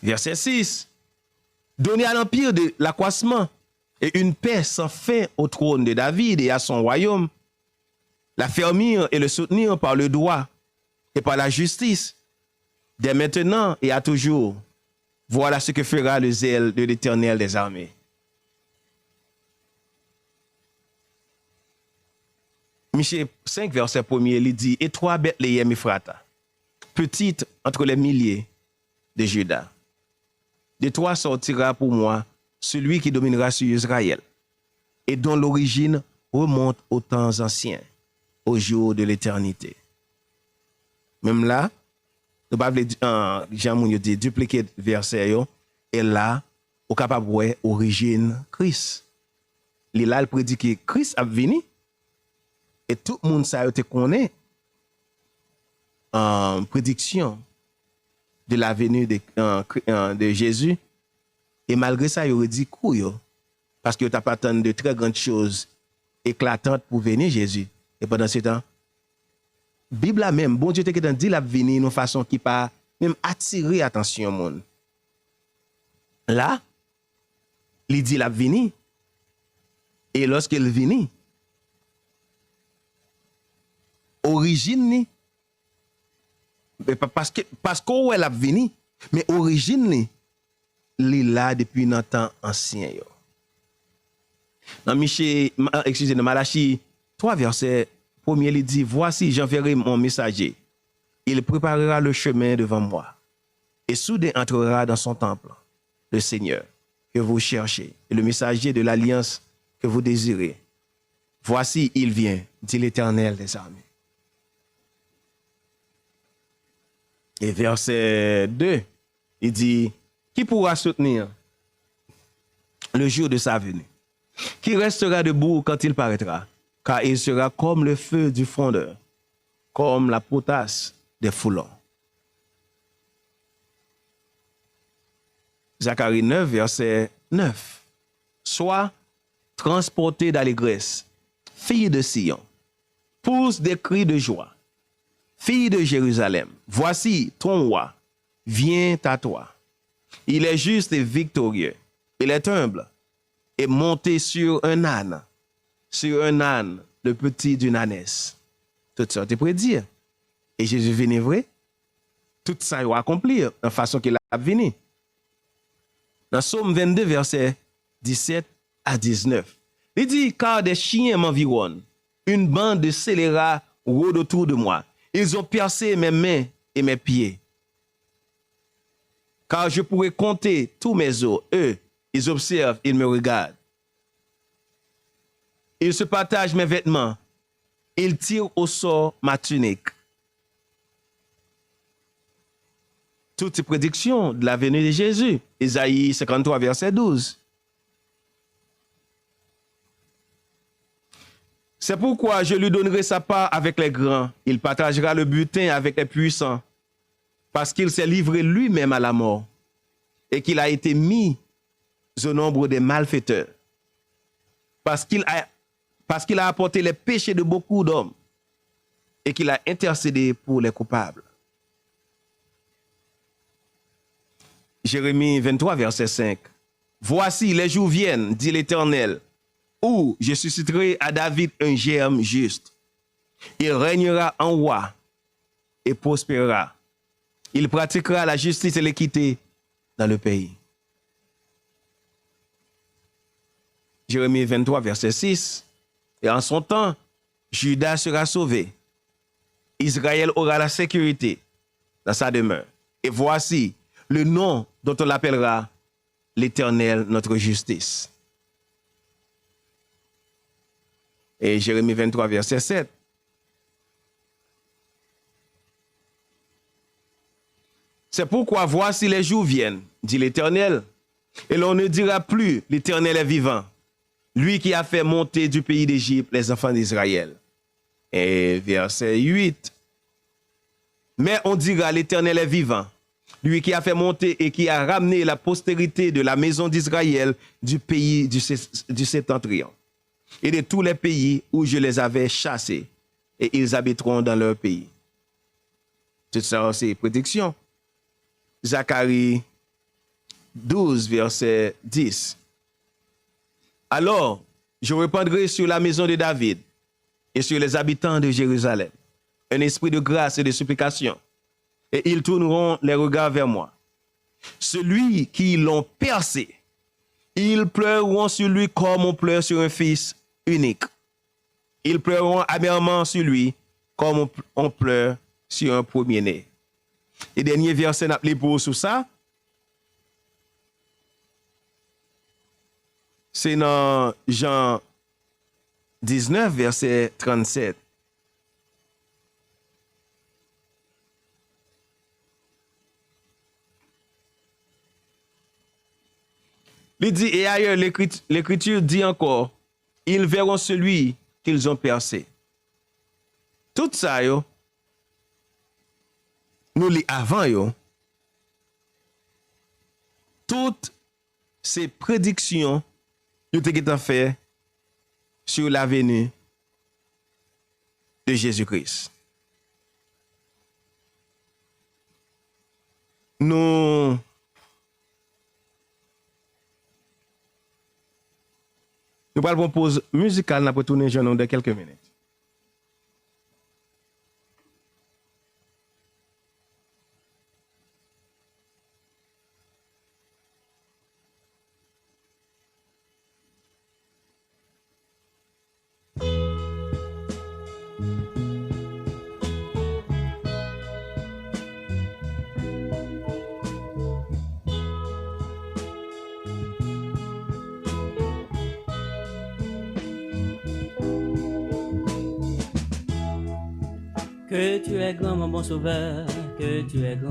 Verset 6. Donner à l'empire de l'accroissement et une paix sans fin au trône de David et à son royaume. L'affermir et le soutenir par le droit et par la justice, dès maintenant et à toujours. Voilà ce que fera le zèle de l'Éternel des armées. Michée 5, verset 1, il dit, et toi, Bethléem Ephrata, petite entre les milliers de Juda. De toi sortira pour moi celui qui dominera sur Israël, et dont l'origine remonte aux temps anciens, au jour de l'éternité. Même là, nous ne pouvons pas dire dupliquer verset, et là, on est capable de voir origine Christ. Là, il prédit que Christ a venu, et tout le monde te connaît en prédiction de la venue de Jésus. Et malgré ça, il aurait dit couille, parce qu'il n'a pas attendu de très grandes choses éclatantes pour venir Jésus. Et pendant ce temps, la Bible a même, bon Dieu te dit la venir d'une façon qui pas même attirer attention au monde. Là, il dit la venir. Et lorsqu'il vient, origine parce qu'on est la venir, mais origine il là depuis un temps ancien. Dans Malachie 3 verset 1, il dit, voici j'enverrai mon messager, il préparera le chemin devant moi, et soudain entrera dans son temple le Seigneur que vous cherchez, et le messager de l'alliance que vous désirez. Voici il vient, dit l'Éternel des armées. Et verset 2, il dit, qui pourra soutenir le jour de sa venue? Qui restera debout quand il paraîtra? Car il sera comme le feu du fondeur, comme la potasse des foulons. Zacharie 9, verset 9. Sois transporté d'allégresse, fille de Sion, pousse des cris de joie. Fille de Jérusalem, voici ton roi, vient à toi. Il est juste et victorieux, il est humble, et monté sur un âne, le petit d'une ânesse. Tout ça, tu peux dire. Et Jésus venu vrai, tout ça il va accomplir de façon qu'il a venu. Dans Psaume 22, verset 17 à 19, il dit, car des chiens m'environnent, une bande de scélérats rôde autour de moi. Ils ont percé mes mains et mes pieds. Car je pourrais compter tous mes os. Eux, ils observent, ils me regardent. Ils se partagent mes vêtements. Ils tirent au sort ma tunique. Toutes ces prédictions de la venue de Jésus. Isaïe 53, verset 12. C'est pourquoi je lui donnerai sa part avec les grands. Il partagera le butin avec les puissants. Parce qu'il s'est livré lui-même à la mort. Et qu'il a été mis au nombre des malfaiteurs. Parce qu'il a apporté les péchés de beaucoup d'hommes. Et qu'il a intercédé pour les coupables. Jérémie 23, verset 5. Voici les jours viennent, dit l'Éternel, où je susciterai à David un germe juste. Il régnera en roi et prospérera. Il pratiquera la justice et l'équité dans le pays. Jérémie 23, verset 6. Et en son temps, Juda sera sauvé. Israël aura la sécurité dans sa demeure. Et voici le nom dont on l'appellera l'Éternel, notre justice. Et Jérémie 23, verset 7. C'est pourquoi voici les jours viennent, dit l'Éternel, et l'on ne dira plus l'Éternel est vivant, lui qui a fait monter du pays d'Égypte les enfants d'Israël. Et verset 8. Mais on dira l'Éternel est vivant, lui qui a fait monter et qui a ramené la postérité de la maison d'Israël du pays du septentrion et de tous les pays où je les avais chassés, et ils habiteront dans leur pays. Tout ça, c'est prédiction. Zacharie 12, verset 10. Alors, je répandrai sur la maison de David et sur les habitants de Jérusalem un esprit de grâce et de supplication, et ils tourneront les regards vers moi. Celui qui l'ont percé, ils pleureront sur lui comme on pleure sur un fils unique. Ils pleureront amèrement sur lui comme on pleure sur un premier-né. Et dernier verset n'a pas pour sous ça. C'est dans Jean 19, verset 37. Il dit, et ailleurs, l'Écriture dit encore, ils verront celui qu'ils ont percé. Tout ça, yo, nous li avant, yo, toutes ces prédictions, yo te qui fait sur la venue de Jésus-Christ. Nous allons une pause musicale, nous allons tourner jeune de quelques minutes. Que tu es grand, mon bon sauveur, que tu es grand.